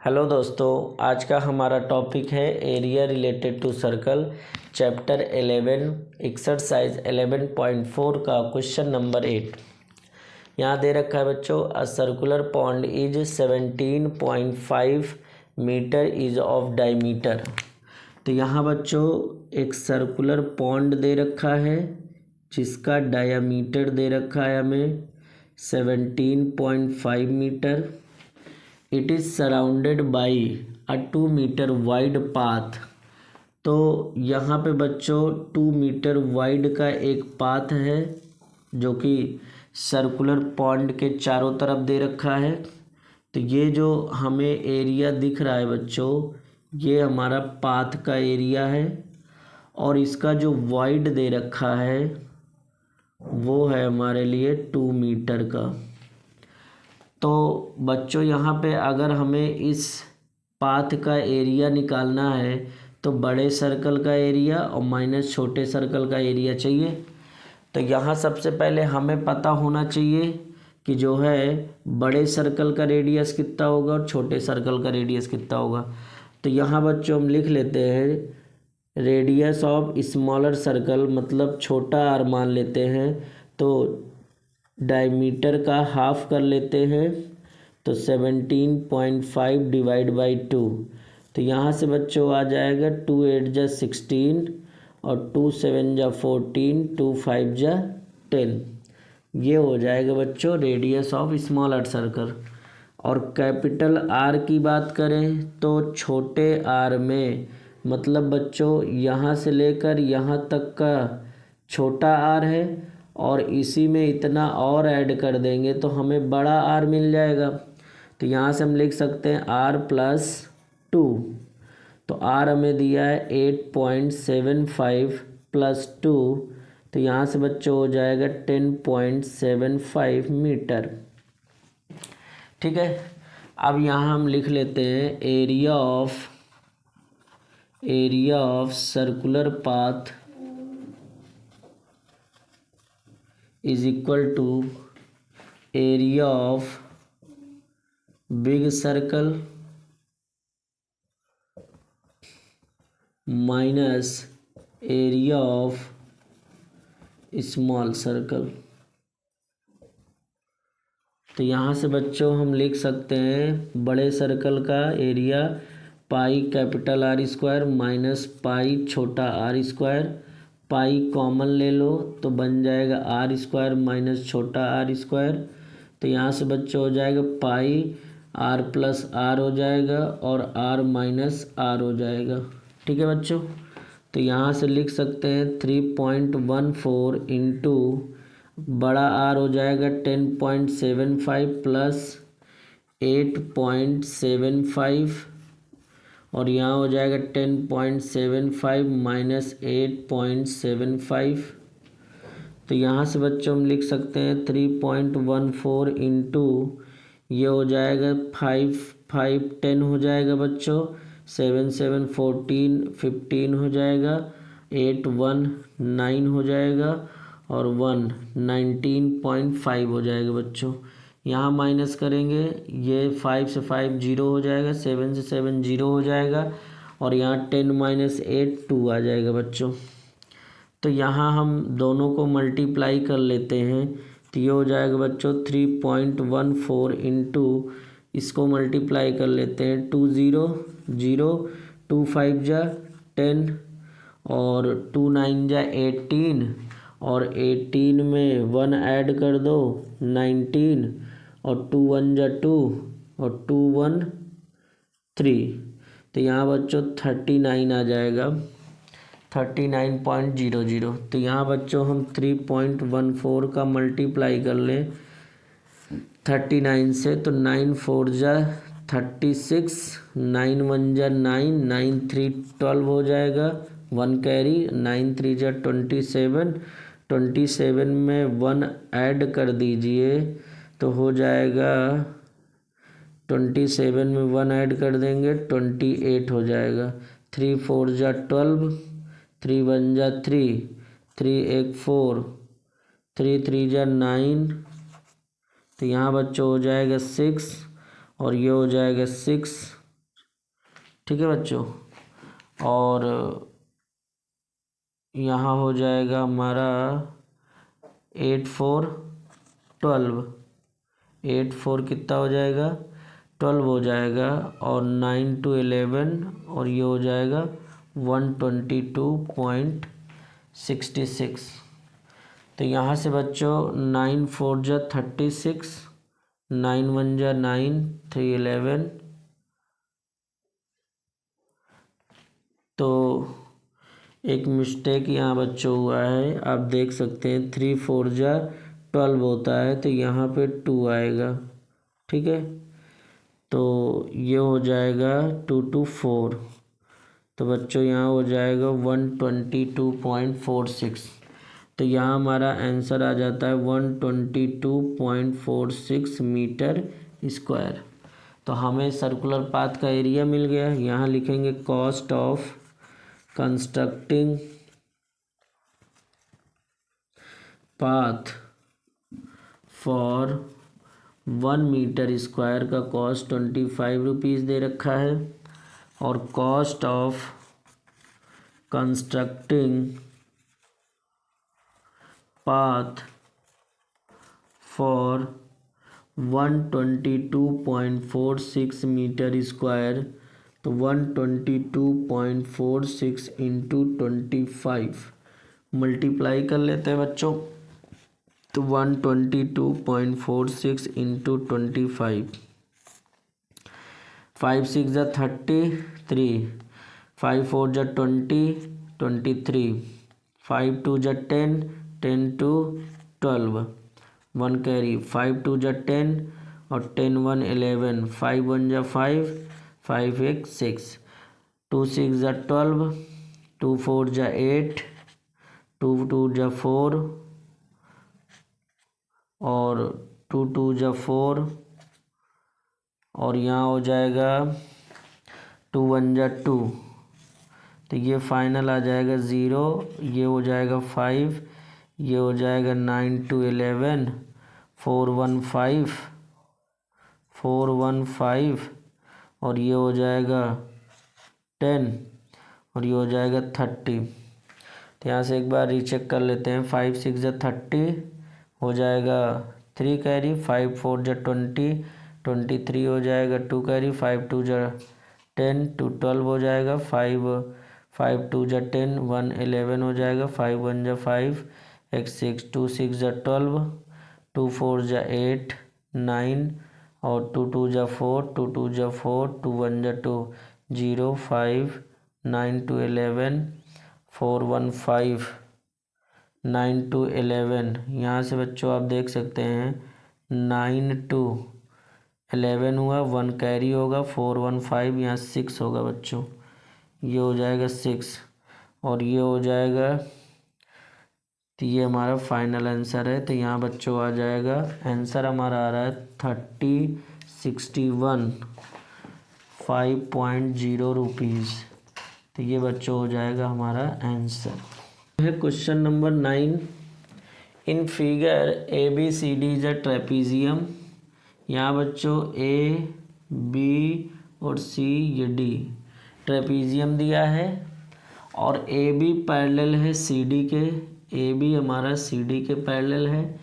Hello दोस्तों, आज का हमारा टॉपिक है area related to circle, chapter 11 exercise 11.4 का क्वेश्चन नंबर 8। यहाँ दे रखा है बच्चों, a circular pond is 17.5 metre is of diameter. तो यहाँ बच्चों एक सर्कुलर पॉन्ड दे रखा है जिसका डायमीटर दे रखा है हमें 17.5 metre. It is surrounded by a 2 metre wide path. तो यहाँ पे बच्चों 2 मीटर वाइड का एक पाथ है जो कि सर्कुलर पॉन्ड के चारों तरफ दे रखा है। तो ये जो हमें एरिया दिख रहा है बच्चों, ये हमारा पाथ का एरिया है और इसका जो वाइड दे रखा है वो है हमारे लिए 2 मीटर का। तो बच्चों यहाँ पे अगर हमें इस पाथ का एरिया निकालना है तो बड़े सर्कल का एरिया और माइनस छोटे सर्कल का एरिया चाहिए। तो यहाँ सबसे पहले हमें पता होना चाहिए कि जो है बड़े सर्कल का रेडियस कितना होगा और छोटे सर्कल का रेडियस कितना होगा। तो यहाँ बच्चों हम लिख लेते हैं रेडियस ऑफ स्मॉलर सर्कल, मतलब छोटा आर मान लेते हैं। तो डायमीटर का हाफ कर लेते हैं तो 17.5 डिवाइड बाई 2। तो यहाँ से बच्चों आ जाएगा 2 8 जा 16 और 2 7 जा 14, 2 5 जा 10। ये हो जाएगा बच्चों रेडियस ऑफ स्मॉलर सर्कल। और कैपिटल आर की बात करें तो छोटे आर में मतलब बच्चों यहाँ से लेकर यहाँ तक का छोटा आर है और इसी में इतना और ऐड कर देंगे तो हमें बड़ा आर मिल जाएगा। तो यहाँ से हम लिख सकते हैं आर प्लस 2। तो आर हमें दिया है 8.75 प्लस 2, तो यहाँ से बच्चों हो जाएगा 10.75 मीटर। ठीक है, अब यहाँ हम लिख लेते हैं area of circular path is equal to area of big circle minus area of small circle. तो यहाँ से बच्चों हम लिख सकते हैं बड़े सर्कल का area pi capital R square minus pi छोटा आर स्क्वायर। पाई कॉमन ले लो तो बन जाएगा आर स्क्वायर माइनस छोटा आर स्क्वायर। तो यहाँ से बच्चों हो जाएगा पाई आर प्लस आर हो जाएगा और आर माइनस आर हो जाएगा। ठीक है बच्चों, तो यहाँ से लिख सकते हैं 3.14 इंटू बड़ा आर हो जाएगा 10.75 प्लस 8.75 और यहाँ हो जाएगा 10.75 माइनस 8.75। तो यहाँ से बच्चों हम लिख सकते हैं 3.14 इंटू ये हो जाएगा 5 5 10 हो जाएगा बच्चों, 7 7 14 15 हो जाएगा, 8 1 9 हो जाएगा और 1 19.5 हो जाएगा बच्चों। यहाँ माइनस करेंगे, ये 5 से 5 0 हो जाएगा, 7 से 7 0 हो जाएगा और यहाँ 10 माइनस 8 2 आ जाएगा बच्चों। तो यहाँ हम दोनों को मल्टीप्लाई कर लेते हैं तो ये हो जाएगा बच्चों 3.14 इंटू इसको मल्टीप्लाई कर लेते हैं 2 0 0, 2 5 जा 10 और 2 9 जा 18 और 18 में 1 ऐड कर दो 19 और 2 1 जा 2 और 2 1 3। तो यहाँ बच्चों 39 आ जाएगा, 39.00। तो यहाँ बच्चों हम 3.14 का मल्टीप्लाई कर लें 39 से तो 9 4 जा 36, 9 1 जा 9, 9 3 12 हो जाएगा, 1 कैरी, 9 3 जा 27, 27 में 1 ऐड कर दीजिए तो हो जाएगा 27 में 1 ऐड कर देंगे 28 हो जाएगा। 3 4 जा 12, 3 1 जा 3, 3 1 4, 3 3 जा 9। तो यहाँ बच्चों हो जाएगा 6 और ये हो जाएगा 6 ठीक है बच्चों। और यहाँ हो जाएगा हमारा 8 4 12, 8 4 कितना हो जाएगा 12 हो जाएगा, और 9 2 11, और ये हो जाएगा 122.66। तो यहाँ से बच्चों 9 4 जा 36, 9 1 जा 9, 3 11, तो एक मिस्टेक यहाँ बच्चों हुआ है, आप देख सकते हैं 3 4 जा 12 होता है, तो यहाँ पे 2 आएगा। ठीक है, तो ये हो जाएगा 2 2 4, तो बच्चों यहाँ हो जाएगा 122.46। तो यहाँ हमारा आंसर आ जाता है 122.46 मीटर स्क्वायर। तो हमें सर्कुलर पाथ का एरिया मिल गया। यहाँ लिखेंगे cost of constructing path for 1 metre square का कॉस्ट 25 रुपीज़ दे रखा है, और cost of constructing path for 122.46 metre square, तो 122.46 इंटू 25 मल्टीप्लाई कर लेते हैं बच्चों। तो 122.46 इंटू 25, 5 6 जा 33, 5 4 जा 20, 23, 5 2 जा 10, 10 2 12, 1 कैरी, 5 2 जा 10, और 10 1 11, 5 1 जा 5, 5 1 6, 2 6 जा 12, 2 4 जा 8, 2 2 जा 4, और 2 2 जा 4, और यहाँ हो जाएगा 2 1 जा 2, तो ये फाइनल आ जाएगा 0, ये हो जाएगा 5, ये हो जाएगा 9 2 11, 4 1 5, 4 1 5, और ये हो जाएगा 10, और ये हो जाएगा 30। तो यहाँ से एक बार रीचेक कर लेते हैं। 5 6 जा 30 हो जाएगा 3 कैरी, 5 4 जा 20, 23 हो जाएगा 2 कैरी, 5 2 जा 10, 2 12 हो जाएगा, 5 2 जा 10, 1 11 हो जाएगा, 5 1 जा 5, एक 6, 2 6 जा 12, 2 4 जा 8 9, और 2 2 जा 4, 2 2 जा 4, 2 1 जा 2, 0 5 9 2 11, 4 1 5, 9 2 11। यहाँ से बच्चों आप देख सकते हैं 9 2 11 हुआ, 1 कैरी होगा, 4 1 5, यहाँ 6 होगा बच्चों, ये हो जाएगा 6, और ये हो जाएगा, तो ये हमारा फाइनल आंसर है। तो यहाँ बच्चों आ जाएगा आंसर हमारा आ रहा है 3061 5.0 रुपीज़। तो ये बच्चों हो जाएगा हमारा आंसर। है question number 9। In figure ABCD is a trapezium. यहाँ बच्चों A B और C ये D ट्रेपीजियम दिया है, और AB पैरेलल है CD के, AB हमारा CD के पैरेलल है।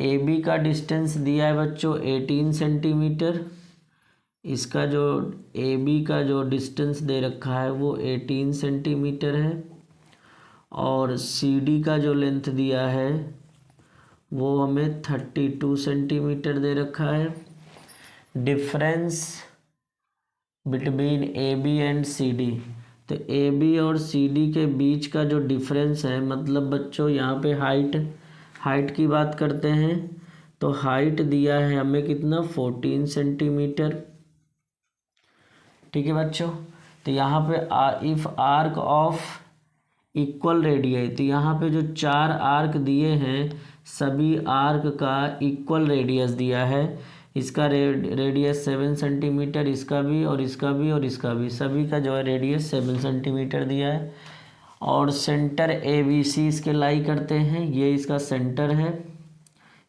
AB का डिस्टेंस दिया है बच्चों 18 सेंटीमीटर। इसका जो AB का जो डिस्टेंस दे रखा है वो 18 सेंटीमीटर है, और CD का जो लेंथ दिया है वो हमें 32 सेंटीमीटर दे रखा है। Difference between AB and CD, तो AB और CD के बीच का जो डिफरेंस है, मतलब बच्चों यहाँ पे हाइट की बात करते हैं, तो हाइट दिया है हमें कितना 14 सेंटीमीटर। ठीक है बच्चों। तो यहाँ पे if arc of equal radius, तो यहाँ पे जो 4 आर्क दिए हैं सभी आर्क का इक्वल रेडियस दिया है। इसका रेडियस 7 सेंटीमीटर, इसका भी और इसका भी और इसका भी, सभी का जो है रेडियस 7 सेंटीमीटर दिया है। और सेंटर ABC इसके लाई करते हैं, ये इसका सेंटर है,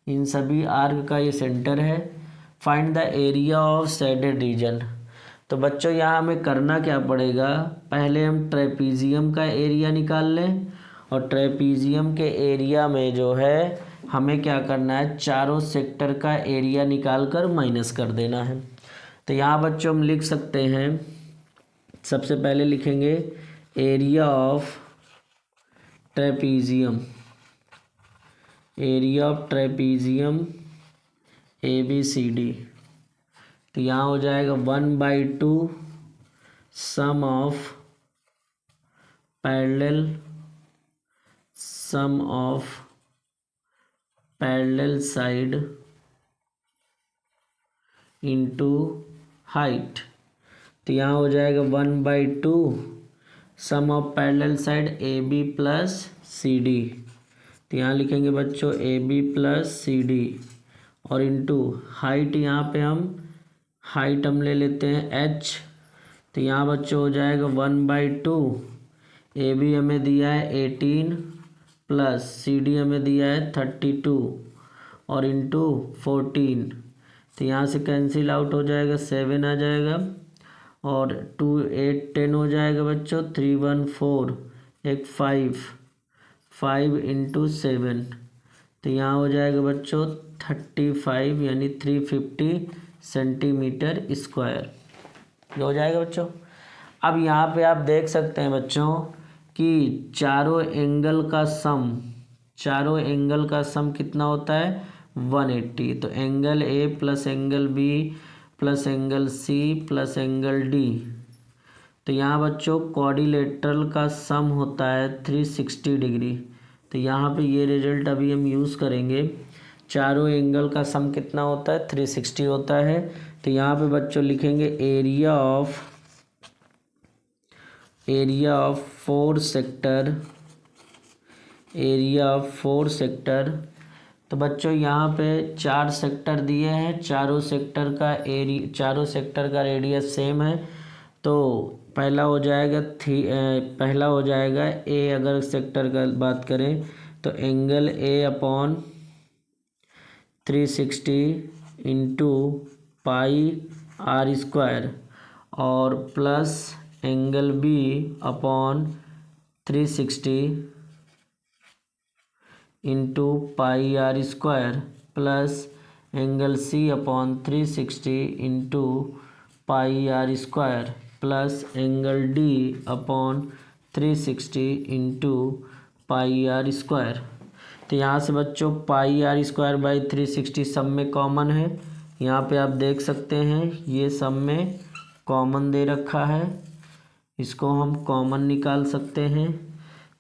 इन सभी आर्क का ये सेंटर है। Find the area of shaded region, तो बच्चों यहाँ हमें करना क्या पड़ेगा, पहले हम ट्रेपीजियम का एरिया निकाल लें और ट्रेपीजियम के एरिया में जो है हमें क्या करना है, चारों सेक्टर का एरिया निकाल कर माइनस कर देना है। तो यहाँ बच्चों हम लिख सकते हैं, सबसे पहले लिखेंगे area of trapezium, area of trapezium ABCD। तो यहाँ हो जाएगा 1/2 sum of parallel side into height. तो यहाँ हो जाएगा 1/2 sum of parallel side AB plus CD। तो यहाँ लिखेंगे बच्चों AB प्लस CD और इंटू हाइट, यहाँ पे हाइट हम ले लेते हैं H। तो यहाँ बच्चों हो जाएगा 1/2 AB हमें दिया है 18 प्लस CD हमें दिया है 32 और इंटू 14। तो यहाँ से कैंसिल आउट हो जाएगा, 7 आ जाएगा और 2 8 10 हो जाएगा बच्चों, 3 1 4 एक 5 इंटू 7। तो यहाँ हो जाएगा बच्चों 35 यानी 350 सेंटीमीटर स्क्वायर, ये हो जाएगा बच्चों। अब यहाँ पे आप देख सकते हैं बच्चों कि चारों एंगल का सम कितना होता है, 180। तो angle A plus angle B plus angle C plus angle D। तो यहाँ बच्चों क्वाड्रिलेटरल का सम होता है 360 डिग्री। तो यहाँ पे ये रिजल्ट अभी हम यूज़ करेंगे, चारों एंगल का सम कितना होता है, 360 होता है। तो यहाँ पे बच्चों लिखेंगे एरिया ऑफ 4 सेक्टर। तो बच्चों यहाँ पे 4 सेक्टर दिए हैं, चारों सेक्टर का रेडियस सेम है। तो पहला हो जाएगा ए, अगर सेक्टर का बात करें तो angle A upon 360 into πr² और plus angle B upon 360 into πr² plus angle C upon 360 into πr² plus angle D upon 360 into πr²। तो यहाँ से बच्चों πr²/360 सब में कॉमन है, यहाँ पे आप देख सकते हैं ये सब में कॉमन दे रखा है, इसको हम कॉमन निकाल सकते हैं।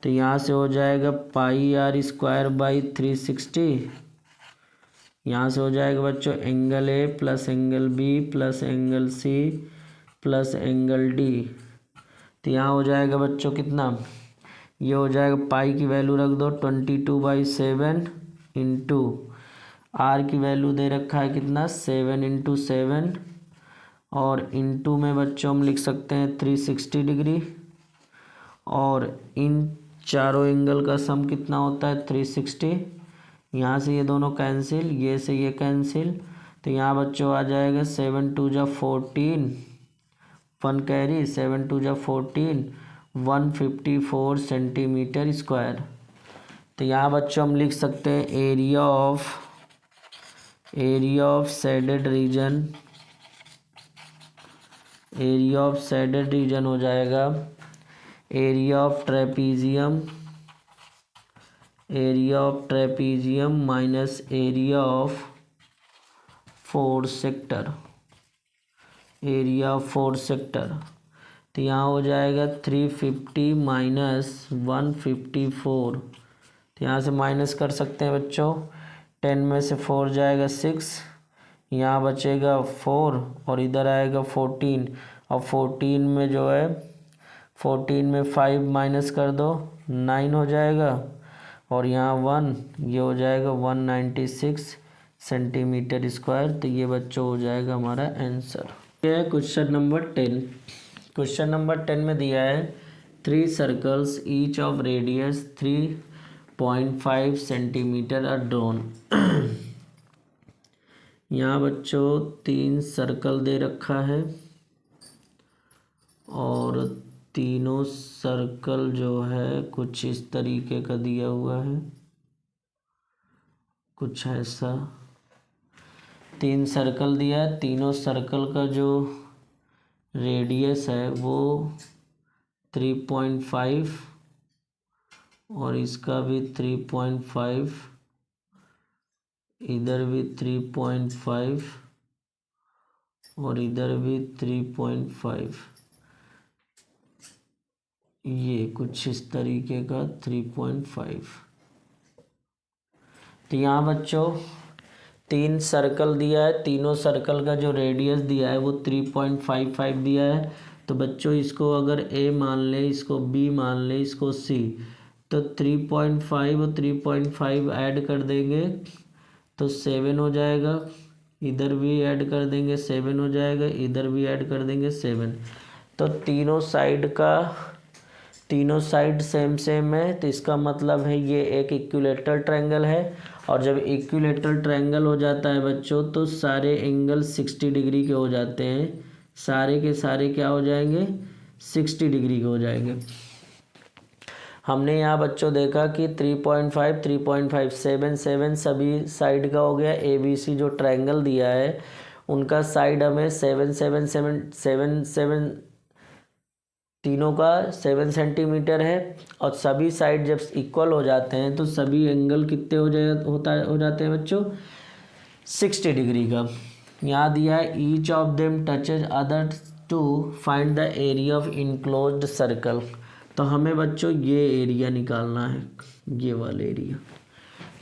तो यहाँ से हो जाएगा πr²/360, यहाँ से हो जाएगा बच्चों angle A plus angle B plus angle C plus angle D। तो यहाँ हो जाएगा बच्चों कितना, ये हो जाएगा पाई की वैल्यू रख दो 22/7 इंटू आर की वैल्यू दे रखा है कितना, 7 इंटू 7 और इंटू में बच्चों हम लिख सकते हैं 360 डिग्री और इन चारों एंगल का सम कितना होता है 360। यहाँ से ये दोनों कैंसिल, ये से ये कैंसिल। तो यहाँ बच्चों आ जाएगा 7 2 जा 14, 1 कैरी 7 2 जा 14, 154 सेंटीमीटर स्क्वायर। तो यहाँ बच्चों हम लिख सकते हैं एरिया ऑफ शेडेड रीजन हो जाएगा area of trapezium minus area of 4 sector. तो यहाँ हो जाएगा 350 माइनस 154। तो यहाँ से माइनस कर सकते हैं बच्चों, 10 में से 4 जाएगा 6, यहाँ बचेगा 4 और इधर आएगा 14। और 14 में जो है 14 में 5 माइनस कर दो 9 हो जाएगा और यहाँ 1, ये हो जाएगा 196 सेंटीमीटर स्क्वायर। तो ये बच्चों हो जाएगा हमारा आंसर। ये है क्वेश्चन नंबर 10। क्वेश्चन नंबर 10 में दिया है 3 circles each of radius 3.5 centimetre are drawn. यहाँ बच्चों 3 सर्कल दे रखा है और तीनों सर्कल जो है कुछ इस तरीके का दिया हुआ है, कुछ ऐसा 3 सर्कल दिया है। तीनों सर्कल का जो रेडियस है वो 3.5 और इसका भी 3.5, इधर भी 3.5 और इधर भी 3.5, ये कुछ इस तरीके का 3.5। तो यहाँ बच्चों 3 सर्कल दिया है, तीनों सर्कल का जो रेडियस दिया है वो 3.55 दिया है। तो बच्चों इसको अगर A मान ले, इसको B मान ले, इसको C, तो 3.5 और 3.5 ऐड कर देंगे तो 7 हो जाएगा। इधर भी ऐड कर देंगे 7 हो जाएगा, इधर भी ऐड कर देंगे 7। तो तीनों साइड सेम सेम है, तो इसका मतलब है ये एक इक्विलेटरल ट्रायंगल है। और जब इक्विलेटरल ट्रायंगल हो जाता है बच्चों तो सारे एंगल 60 डिग्री के हो जाते हैं, सारे के सारे क्या हो जाएंगे 60 डिग्री के हो जाएंगे। हमने यहाँ बच्चों देखा कि 3.5 3.5 7 7 सभी साइड का हो गया। ABC जो ट्रायंगल दिया है उनका साइड हमें 7 7 7 7 7 तीनों का 7 सेंटीमीटर है। और सभी साइड जब इक्वल हो जाते हैं तो सभी एंगल कितने हो जाते हैं बच्चों 60 डिग्री का। यहाँ दिया है each of them touches other to find the area of enclosed circle. तो हमें बच्चों ये एरिया निकालना है, ये वाला एरिया।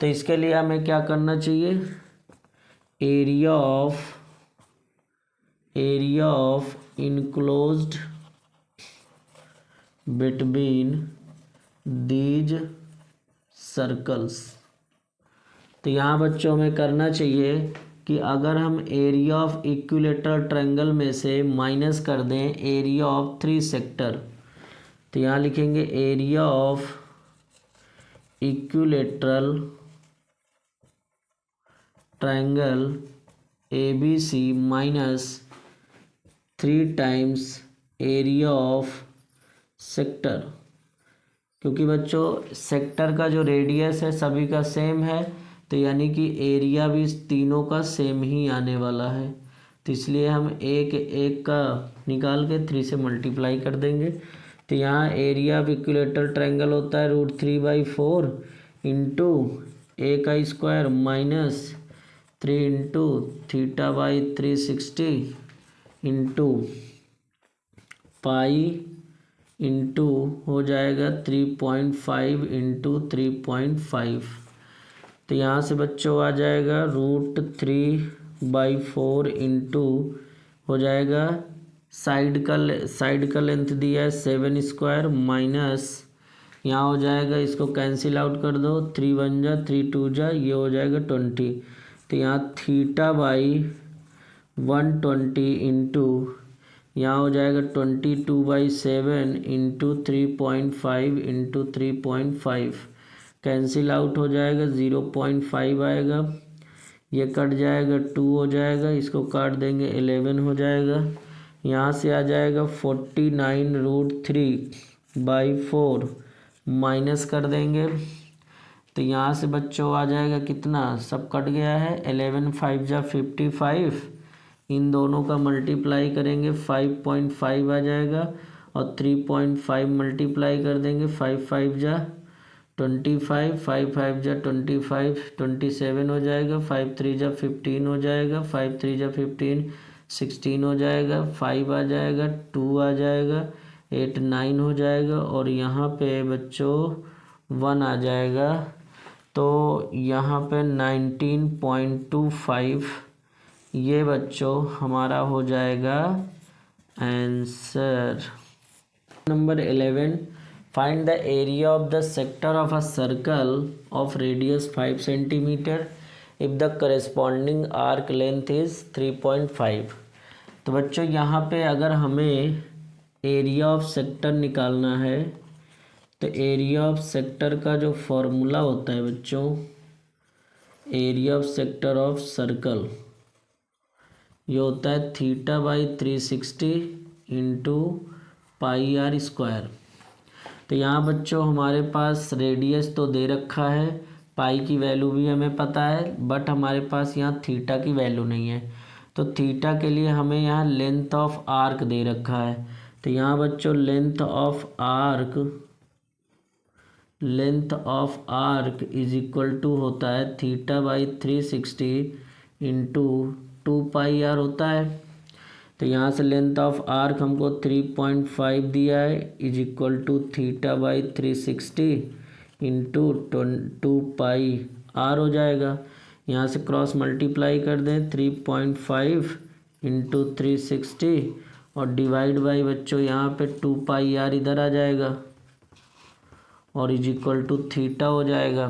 तो इसके लिए हमें क्या करना चाहिए, area of enclosed between these circles. तो यहाँ बच्चों हमें करना चाहिए कि अगर हम एरिया ऑफ इक्विलेटरल ट्रायंगल में से माइनस कर दें एरिया ऑफ 3 सेक्टर, तो यहाँ लिखेंगे area of equilateral triangle ABC minus 3 times area of sector. क्योंकि बच्चों सेक्टर का जो रेडियस है सभी का सेम है, तो यानी कि एरिया भी तीनों का सेम ही आने वाला है। तो इसलिए हम एक एक का निकाल के 3 से मल्टीप्लाई कर देंगे। तो यहाँ एरिया ऑफ इक्विलेटरल ट्रायंगल होता है √3/4 इंटू A का square minus 3 into θ/360 into pi into हो जाएगा 3.5 इंटू 3.5। तो यहाँ से बच्चों आ जाएगा √3/4 इंटू हो जाएगा साइड का लेंथ दिया है 7 स्क्वायर माइनस यहाँ हो जाएगा, इसको कैंसिल आउट कर दो, 3 1 जा 3 2 जा, ये हो जाएगा 20। तो यहाँ θ/120 इंटू यहाँ हो जाएगा 22/7 इंटू 3.5 इंटू 3.5 कैंसिल आउट हो जाएगा, 0.5 आएगा, ये कट जाएगा 2 हो जाएगा, इसको काट देंगे 11 हो जाएगा। यहाँ से आ जाएगा 49√3/4 माइनस कर देंगे। तो यहाँ से बच्चों आ जाएगा कितना, सब कट गया है, 11 5 जा 55, इन दोनों का मल्टीप्लाई करेंगे 5.5 आ जाएगा और 3.5 मल्टीप्लाई कर देंगे 5 5 जा 25, 5 5 जा 25, 27 हो जाएगा, 5 3 जा 15 हो जाएगा, 5 3 जा 15 16 हो जाएगा, 5 आ जाएगा, 2 आ जाएगा, 8 9 हो जाएगा और यहाँ पे बच्चों 1 आ जाएगा। तो यहाँ पे 19.25 ये बच्चों हमारा हो जाएगा answer. Number 11, find the area of the sector of a circle of radius 5 centimetre if the corresponding arc length is 3.5। तो बच्चों यहाँ पे अगर हमें एरिया ऑफ सेक्टर निकालना है तो एरिया ऑफ सेक्टर का जो फॉर्मूला होता है बच्चों, area of sector of circle ये होता है θ/360 इंटू पाई आर स्क्वायर। तो यहाँ बच्चों हमारे पास रेडियस तो दे रखा है, पाई की वैल्यू भी हमें पता है, बट हमारे पास यहाँ थीटा की वैल्यू नहीं है। तो थीटा के लिए हमें यहाँ लेंथ ऑफ आर्क दे रखा है। तो यहाँ बच्चों length of arc is equal to होता है theta by 360 into 2 pi r होता है। तो यहाँ से लेंथ ऑफ आर्क हमको 3.5 दिया है is equal to theta by 360 into 2 pi r हो जाएगा। यहाँ से क्रॉस मल्टीप्लाई कर दें 3.5 इंटू 360 और डिवाइड बाई बच्चों यहाँ पे 2 पाई आर इधर आ जाएगा और इज इक्वल टू थीटा हो जाएगा।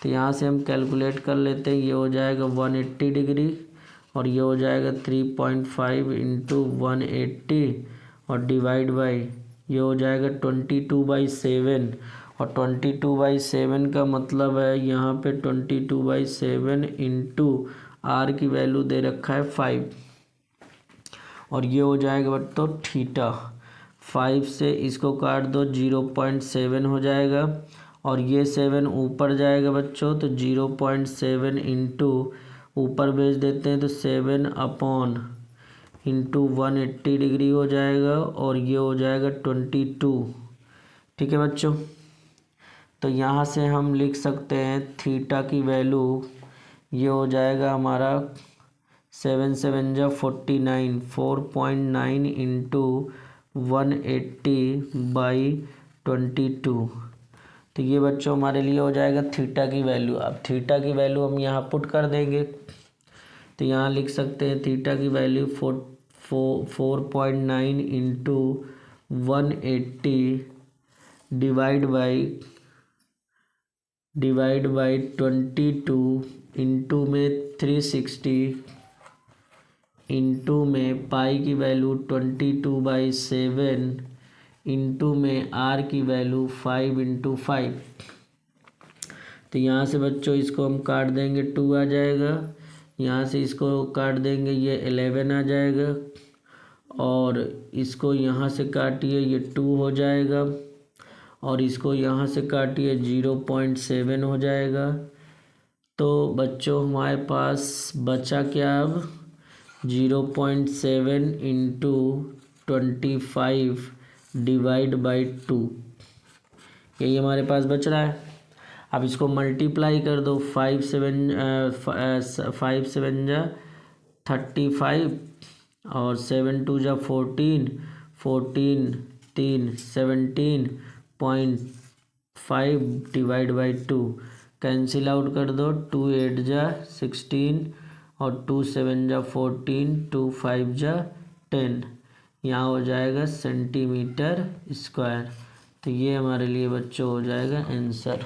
तो यहाँ से हम कैलकुलेट कर लेते हैं, ये हो जाएगा 180 डिग्री और ये हो जाएगा 3.5 इंटू 180 और डिवाइड बाई ये हो जाएगा 22/7 और 22/7 का मतलब है यहाँ पे 22/7 इंटू आर की वैल्यू दे रखा है 5 और ये हो जाएगा तो थीटा। 5 से इसको काट दो 0.7 हो जाएगा और ये 7 ऊपर जाएगा बच्चों, तो 0.7 इंटू ऊपर भेज देते हैं तो 7 अपॉन इंटू 180 डिग्री हो जाएगा और ये हो जाएगा 22। ठीक है बच्चों, तो यहाँ से हम लिख सकते हैं थीटा की वैल्यू ये हो जाएगा हमारा 7 7 जा 49 4.9 इंटू 180/22। तो ये बच्चों हमारे लिए हो जाएगा थीटा की वैल्यू। अब थीटा की वैल्यू हम यहाँ पुट कर देंगे, तो यहाँ लिख सकते हैं थीटा की value 4.9 into 180 divide by 22 into में 360 इंटू में पाई की वैल्यू 22/7 इंटू में आर की वैल्यू 5 इंटू 5। तो यहाँ से बच्चों इसको हम काट देंगे 2 आ जाएगा, यहाँ से इसको काट देंगे ये 11 आ जाएगा और इसको यहाँ से काटिए ये 2 हो जाएगा और इसको यहाँ से काटिए 0.7 हो जाएगा। तो बच्चों हमारे पास बचा क्या अब 0.7 इंटू 25 डिवाइड बाई 2, यही हमारे पास बच रहा है। अब इसको मल्टीप्लाई कर दो 5 7 जा 35 और 7 2 जा 14 14 3 17.5 डिवाइड बाई 2 कैंसिल आउट कर दो 2 8 जा 16 और 2 7 जा 14 2 5 जा 10, यहाँ हो जाएगा सेंटीमीटर स्क्वायर। तो ये हमारे लिए बच्चों हो जाएगा आंसर।